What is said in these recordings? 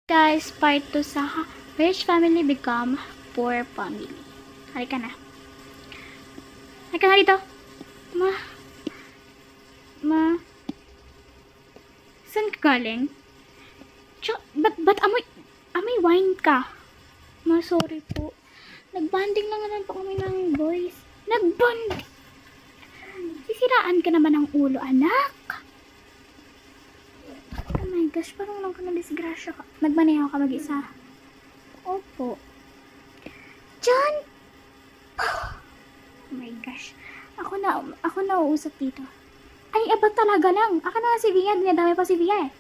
Guys, part 2 sa Rich Family Become Poor Family. Halika na. Halika na dito. Ma. Saan ka galing? Ba't amoy wine ka? Ma, sorry po. Nagbanding lang naman po kami ng boys. Nagbanding? Sisiraan ka naman ng ulo, anak. Oh my gosh, parang lang ka na disgrasya ka. Nagmaneho ka mag-isa. Opo. John! Oh my gosh. Ako na uusap dito. Ay, ba talaga lang. Ako na si Via. Dinadami pa si Via eh.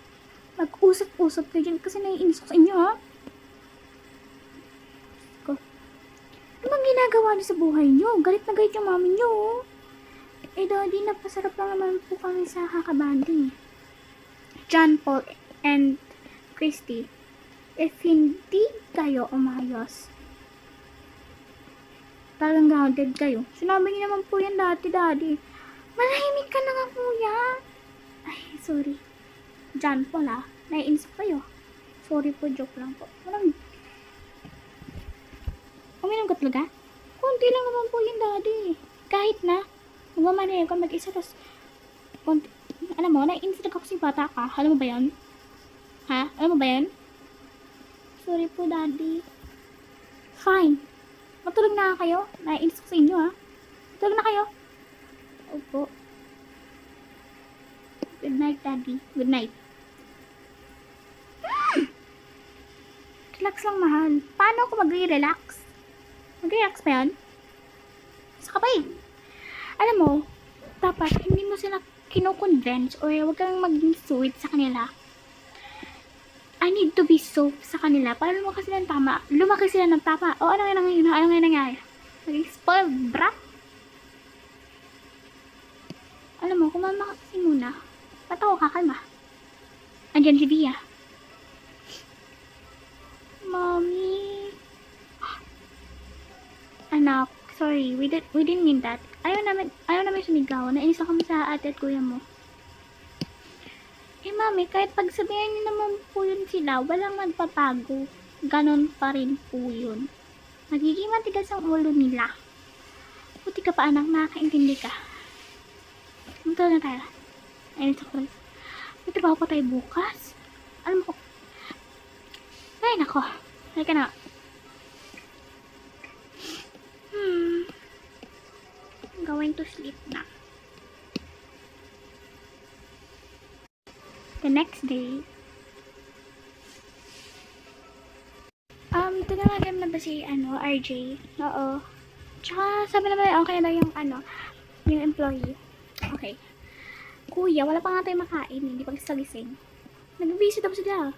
Mag-usap kayo dyan kasi naiinis ko sa inyo, ha? Ko. Ano bang ginagawa niyo sa buhay niyo? Galit na galit yung mami niyo, oh. Eh, daddy, napasarap lang naman po kami sa kakabanding. John, Paul, and Christy, if hindi kayo umayos, talagang grounded kayo. Sinabi niyo naman po yan dati, daddy. Manahimik ka na nga, kuya. Ay, sorry. John, Paul, ha? Naiinis kayo. Sorry po, joke lang po. Uminom ka talaga? Kunti lang naman po yan, daddy. Kahit na, magmamaneho ka mag-isa, tapos, alam mo, naiinis ako kasi bata ka. Alam mo ba yan? Ha? Alam mo ba yan? Sorry po, daddy. Fine. Matulog na kayo. Naiinis ko sa inyo, ha? Matulog na kayo. Opo. Good night, daddy. Good night. Relax lang, mahal. Paano ako mag-relax? Mag-relax pa yan? Saka pa eh. Alam mo, dapat hindi mo sila kino-convince or huwag kang maging sweet sa kanila. I need to be soft sa kanila para lumaki sila ng tama. Lumaki sila ng tama. O ano nga nangyari? Naging spoiled brat? Alam mo, kumama ka kasi muna. Ba't ako kakalma? Andyan si Via. Mommy. Anak, sorry. We didn't mean that. Ayaw namin sumigaw. Nainis ako sa ate at kuya mo. Eh, mami, kahit pagsabihan niyo naman po yun sila, walang magpapago. Ganon pa rin po yun. Magiging matigas ang ulo nila. Buti ka pa, anak, nakakaintindi ka. Ito na tayo. Ayun sa kulis. May trabaho pa tayo bukas. Alam ko. Ay, nako. Halika na. Going to sleep na. The next day, tinawagan na ba si, RJ? Oo. Tsaka, sabi naman, okay na yung, yung employee. Okay. Kuya, wala pa nga tayo makain, hindi pa kasi gising. Nag-busy daw sila.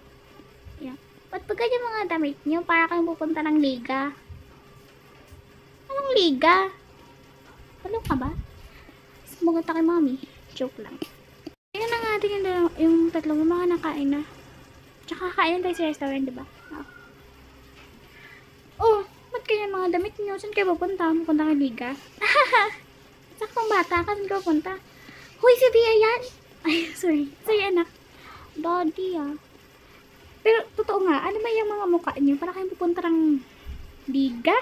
Yeah. Ba't pag ganyan mga damit nyo, para kayong pupunta ng liga? Anong liga? Ano ka ba? Sumagot kay mami. Joke lang. Tingnan na nga natin yung tatlong mga nakain na. Tsaka kakain tayo sa restaurant, diba? Oh, ba't kaya mga damit nyo? Saan kayo pupunta? Pupunta kay liga? Saktong bata ka, saan kayo pupunta? Hoy, si Via yan! Ay, sorry. Sorry, anak. Daddy, ah. Pero, totoo nga, ano ba yung mga mukha nyo? Para kayong pupunta ng liga?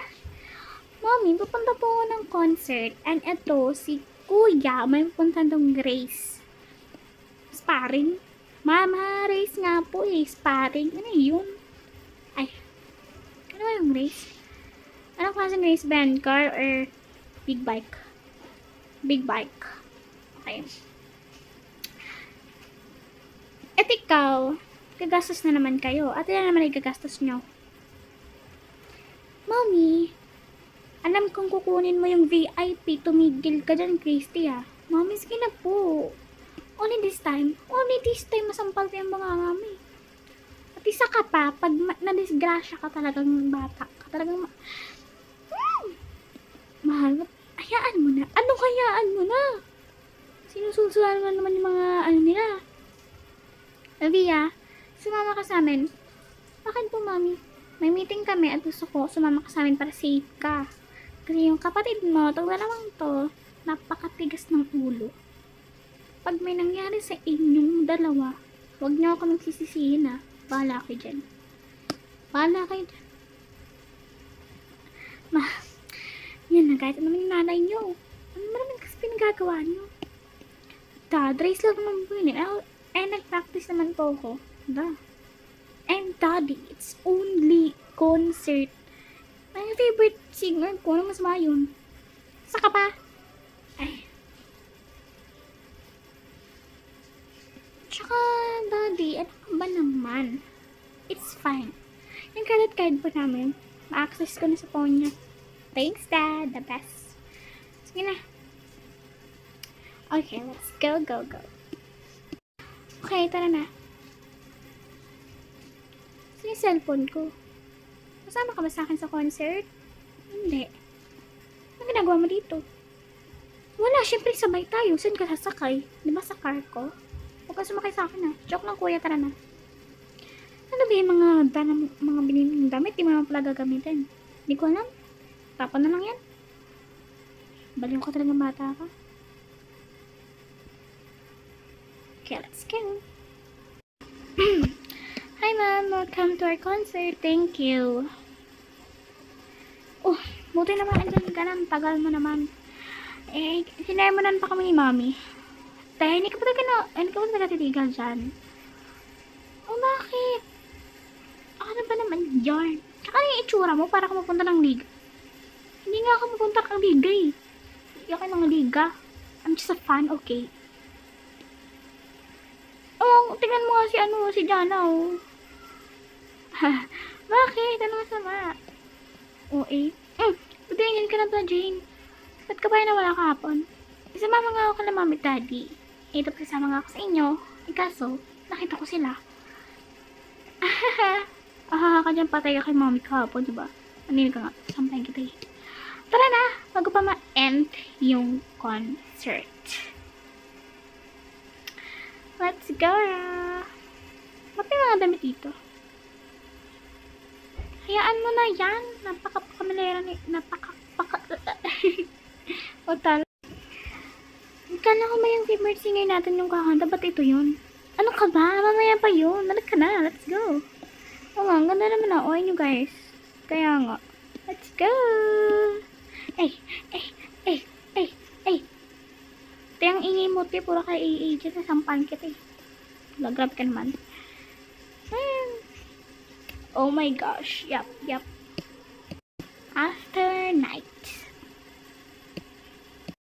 Mommy, pupunta po ako ng concert. And ito, si Kuya, may pupunta ng race. Sparring? Mama, race nga po eh. Sparring. Ano yun? Ay. Ano ba yung race? Anong klaseng race? Band car or big bike? Big bike. Okay. At ikaw, gagastos na naman kayo. At ilan naman ay gagastos nyo? Mommy, alam kong kukunin mo yung VIP. Tumigil ka dyan, Christy, ah. Mommy, sige na po. Only this time, masampal ko yung mga mami. At isa ka pa, pag nadisgrasya ka talagang bata, ka talagang mahal, hayaan mo na. Anong hayaan mo na? Sinusulsulan mo naman yung mga nila. Via, sumama ka sa amin. Bakit po, mami? May meeting kami at gusto ko sumama ka sa amin para safe ka. Kasi yung kapatid mo, itong dalawang to, napakatigas ng ulo. Pag may nangyari sa inyong dalawa, huwag niyo ako magsisisihin, ha. Bahala kayo dyan. Bahala kayo dyan. Ma, yan na guys. Ano naman yung nanay nyo? Ano naman kasi pinagagawa nyo? Race lang naman po yun eh. Nag-practice naman po ako. And Daddy, it's only concert. My favorite singer ko. Ano masama yun? Saka pa? Ay. Tsaka, Daddy, ano ka ba naman? It's fine. Yung credit card po namin, ma-access ko na sa phone niya. Thanks, Dad. The best. Sige na. Okay, let's go. Okay, tara na. Saan yung cellphone ko? Kasama ka ba sa akin sa concert? Hindi. Ano ginagawa mo dito? Wala, syempre sabay tayo. Saan ka sasakay? Di ba sa car ko? Huwag ka sumakay sa akin Joke lang kuya, tara na. Ano ba yung mga binili ng damit? Di mo naman pala gagamitin. Hindi ko alam. Tapon na lang yan. Baliw ka talagang bata ka. Okay, let's go. Hi ma'am, welcome to our concert. Thank you. Oh, buti naman andyan ka na. Tagal mo naman. Sinayamanan pa kami ni mami. Dahil hindi ka pa nagtitigal dyan. Oh, bakit? Ano ba naman yarn? Tsaka yung itsura mo para ka mapunta ng liga. Hindi nga ako mapunta ng liga eh. Hindi ako ng liga. I'm just a fan, okay? Oh, tingnan mo nga si Jana, oh. Bakit? Ano masama? Oo, patingin ka na ba, Jane? Ba't ka ba nawala kahapon? Isama nga ako kala mami at daddy. Ito kasama nga ako sa inyo. Kaso, nakita ko sila. Ka dyan patay ka kay mami kahapon, diba? Anil ka nga. Sampahin kita eh. Tara na! Bago pa ma-end yung concert. Let's go! Ba't may mga damit dito? Hayaan mo na yan. Napaka-pakamilera ni... O tal. Kala ko ba yung favorite singer natin yung kakanta? Ba't ito yun? Ano ka ba? Mamaya pa yun. Malag ka na. Let's go. Oo nga, ang ganda naman na oy nyo guys. Kaya nga. Let's go! Ay! Ito yung ingay mo, te. Puro ka dyan. Nasampahan kita eh. Grab ka naman. Oh my gosh. Yup. After night.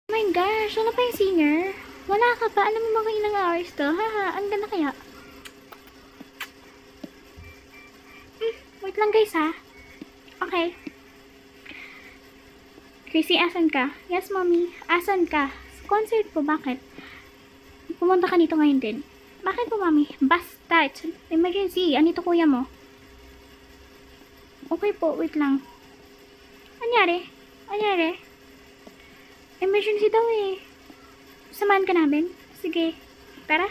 Oh my gosh. Wala pa yung singer? Wala ka pa. Alam mo mga ilang hours to? Haha. Ang ganda kaya. Wait lang guys ha. Okay. Chrissy, asan ka? Yes, mommy. Asan ka? Concert po, bakit? Pumunta ka dito ngayon din. Bakit po, mami? Basta, it's emergency. Anito kuya mo? Okay po, wait lang. Anyari? Emergency daw eh. Samahan ka namin? Sige. Tara.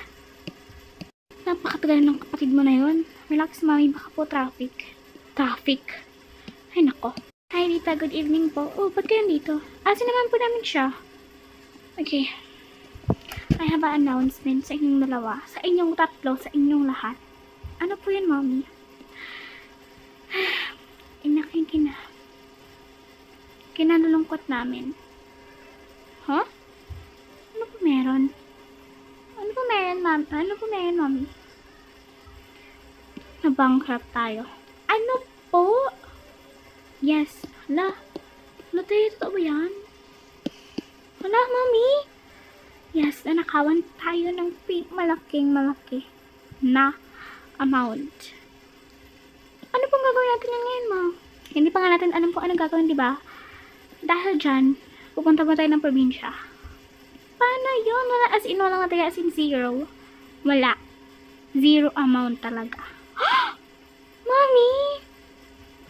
Napakatagal ng kapatid mo na yun. Relax, mami. Baka po traffic. Ay, nako. Hi, Rita. Good evening po. Oh, ba't kayo dito? Asin naman po namin siya. Okay. I have an announcement sa inyong dalawa. Sa inyong tatlo. Sa inyong lahat. Ano po yun, mommy? Kinalulungkot namin. Huh? Ano po meron? Ano po meron, mommy? Na-bankrupt tayo. Ano po? Yes. Hala, tayo, totoo ba yan? Hala, mommy? Yes, nanakawan tayo ng malaki na amount. Ano pong gagawin natin ngayon, ma? Hindi pa nga natin alam kung anong gagawin, di ba? Dahil dyan, pupunta pa tayo ng probinsya. Paano yun? Wala as in, wala nga tayo as in zero. Wala. Zero amount talaga. Mommy!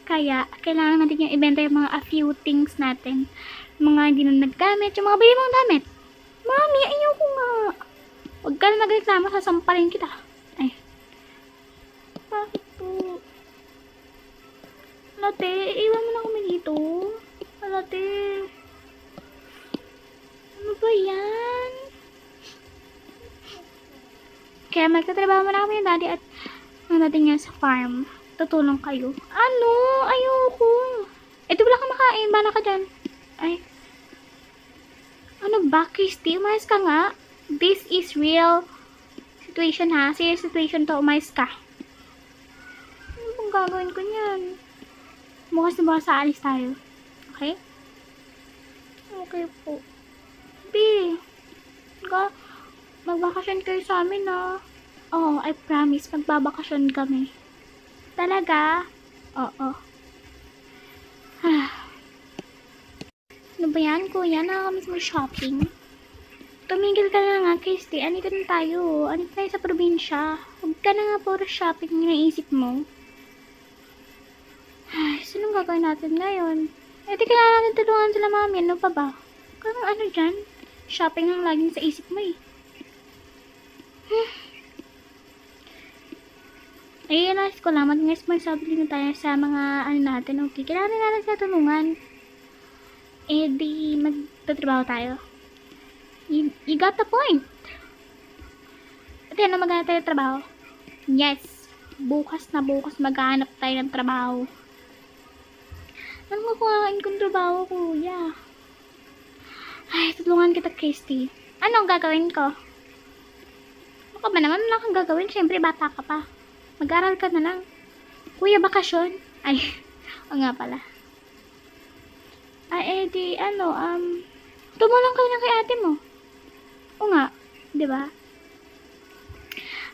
Kaya, kailangan natin yung ibenta yung mga a few things natin. Mga hindi na naggamit, yung mga bili mong damit. Mommy, ayoko nga. Huwag ka na nagreklamo, sasampalin kita. Ay. Bakit po? Late, iwan mo na kami dito. Late. Ano ba yan? Kaya magtatrabaho mo na kami yung daddy at ang dating niya sa farm. Tutulong kayo. Ano? Ayoko. Ito wala kang makain. Bala ka dyan. Ay. Ano ba, Christy? Umayos ka nga. This is real situation ha. Serious situation to. Umayos ka. Ano bang gagawin ko niyan? Bukas na bukas aalis tayo. Okay? Okay po. B. Magbakasyon kayo sa amin ha. Oh, I promise. Magbabakasyon kami. Talaga? Oo. Ano ba yan, kuya? Nakakamiss mo shopping? Tumigil ka na nga, Christy. Anito na tayo. Anito tayo sa probinsya. Huwag ka na nga puro shopping yung naisip mo. Ay, saan ang gagawin natin ngayon? Eh, di kailangan natin tulungan sila mami. Ano pa ba? Kung ano dyan? Shopping ang laging sa isip mo eh. Ayun, nais ko lang. Mag-responsibility na tayo sa mga ano natin. Okay, kailangan natin sila tulungan. Eh, di magtatrabaho tayo. You got the point. At yan, maghanap tayo ng trabaho. Yes. Bukas na bukas maghanap tayo ng trabaho. Anong makuhaan kong trabaho, kuya? Ay, tulungan kita, Christy. Anong gagawin ko? Ano ka ba naman? Wala kang gagawin. Siyempre, bata ka pa. Mag-aral ka na lang. Kuya, bakasyon. Ay, o nga pala. Ay, di, tumulong ka na kay ate mo. O nga, di ba?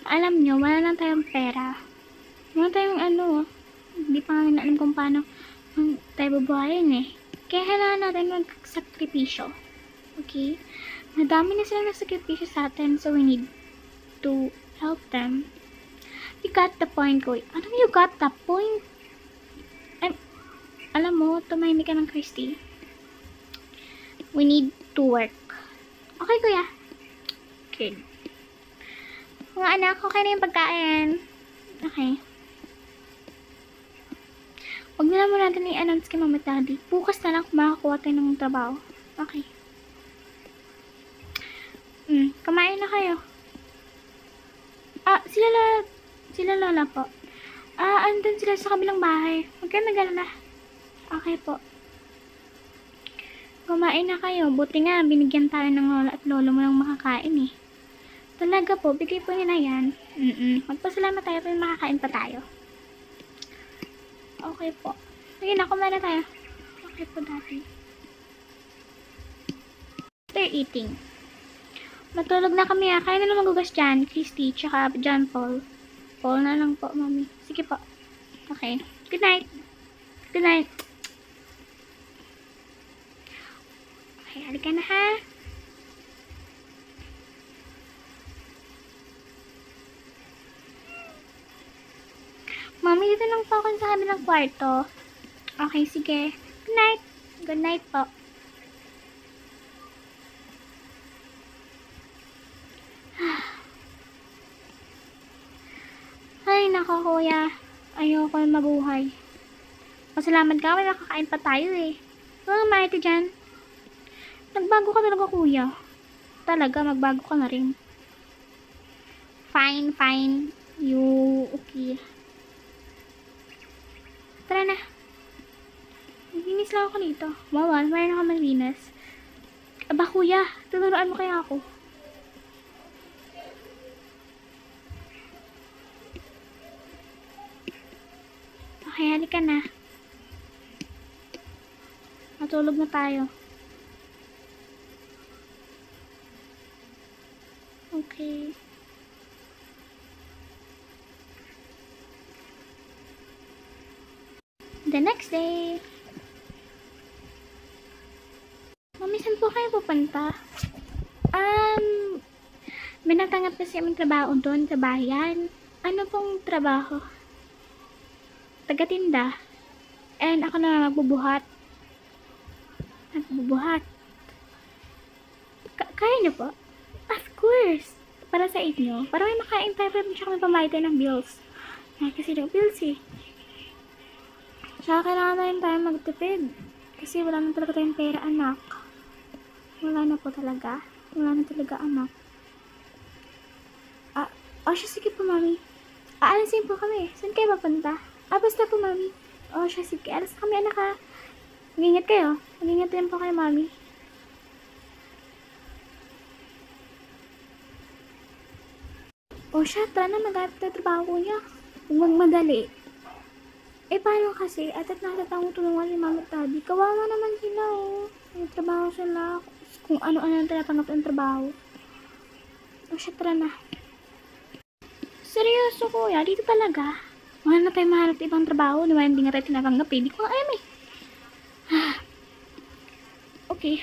Alam nyo, wala lang tayong pera. Wala tayong hindi pa nga alam kung paano tayo bubuhayin eh. Kaya kailangan natin mag-sakripisyo. Okay? Madami na silang nagsakripisyo sa atin, so we need to help them. You got the point, Koy. Anong you got the point? Alam mo, tumahimik ka ng Christy. We need to work. Okay, kuya. Okay. Mga anak, okay na yung pagkain. Okay. Huwag na lang natin i-announce kay mama at daddy. Bukas na lang kung makakuha tayo ng trabaho. Okay. Kumain na kayo. Sila lola po. Andun sila sa kabilang bahay. Huwag kayo nag-alala. Okay po. Kumain na kayo. Buti nga, binigyan tayo ng lola at lolo mo ng makakain eh. Talaga po, bigay po nila yan. Magpasalamat tayo kung makakain pa tayo. Okay po. Sige na, kumain na tayo. Okay po, daddy. They're eating. Matulog na kami ah. Kaya na lang magugas dyan. Christy, tsaka John Paul. Paul na lang po, mami. Sige po. Okay. Good night. Good night. Okay, halika na ha. Mami, dito lang po ako sa kabilang kwarto. Okay, sige. Good night. Good night po. Ay, nako kuya. Ayoko na mabuhay. Pasalamat ka, may nakakain pa tayo eh. Ano nga ito dyan? Nagbago ka talaga kuya. Talaga, magbago ka na rin. Fine, fine. You, okay. Tara na. Naglinis lang ako dito. Wow, mayroon ako maglinis. Aba kuya, tuturuan mo kaya ako. Okay, halika na. Matulog na tayo. Okay. The next day. Mami, saan po kayo pupunta? May natanggap kasi aming trabaho doon sa bayan. Ano pong trabaho? Tagatinda. And ako na magbubuhat. Nagbubuhat. Kaya niyo po? Of course. Para sa inyo. Para may makain tayo pero tsaka may pambayad tayo ng bills. Kasi yung bills eh. Tsaka kailangan na rin tayo magtipid. Kasi wala na talaga tayong pera, anak. Wala na po talaga. Wala na talaga, anak. Siya, sige po, mami. Aalisin po kami. Saan kayo papunta? Basta po, mami. Siya, sige. Alas kami, anak, ha. Mag-ingat kayo. Mag-ingat din po kayo, mami. Siya, tara na, mag-aarap na trabaho niya. Huwag magmadali. Paano kasi? At nakatang tulungan si mama at daddy. Kawawa naman sila, may trabaho sila. Kung ano-ano ang tinatanggap ng trabaho. Siya, tara na. Seryoso, kuya? Dito talaga? Mahal na tayo mahanap ibang trabaho. Naman hindi nga tayo tinatanggap, eh. Hindi ko nga alam, eh. Okay.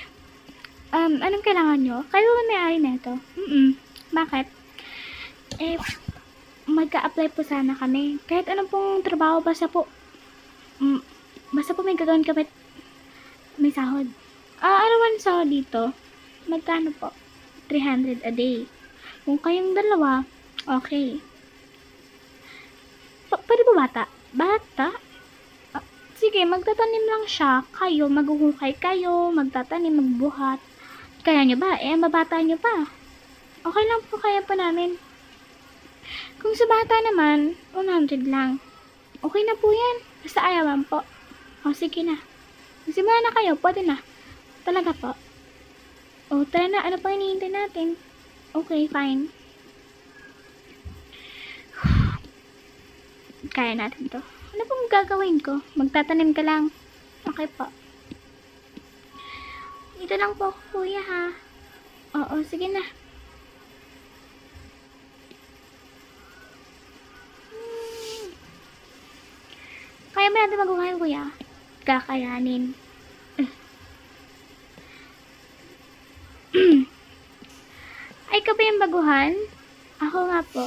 Anong kailangan nyo? Kayo ba may-ari na ito? Bakit? Magka-apply po sana kami. Kahit anong pong trabaho, basta po may gagawin kami. May sahod. Ano man sahod dito? Magkano po? 300 a day. Kung kayong dalawa, okay. Pwede po bata? Bata? Sige, magtatanim lang siya. Kayo, maghuhukay kayo, magtatanim, magbuhat. Kaya nyo ba? Ang babata nyo pa. Okay lang po, kaya pa namin. Kung sa bata naman, 100 lang. Okay na po yan. Basta ayawan po. Sige na. Magsimula na kayo, pwede na. Talaga po. Tara na. Ano pa hinihintay natin? Okay, fine. Kaya natin to. Ano pong gagawin ko? Magtatanim ka lang. Okay po. Dito lang po, kuya, ha? Oo, sige na. Kaya ba natin maguhay, kuya? Kakayanin. Ay, ka ba yung baguhan? Ako nga po.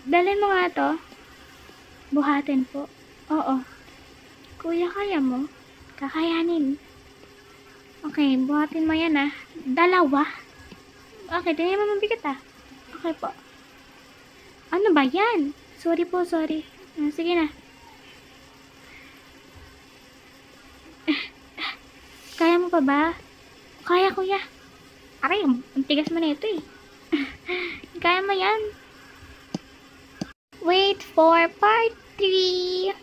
Dalhin mo nga to. Buhatin po. Oo. Kuya, kaya mo? Kakayanin. Okay, buhatin mo yan, ah. Dalawa. Okay, tingnan mo mabigat, ah. Okay po. Ano ba yan? Sorry po, sorry. Sige na. Kaya mo pa ba? Kaya, kuya. Aray, ang tigas mo na ito, eh. Kaya mo yan. Wait for part 3.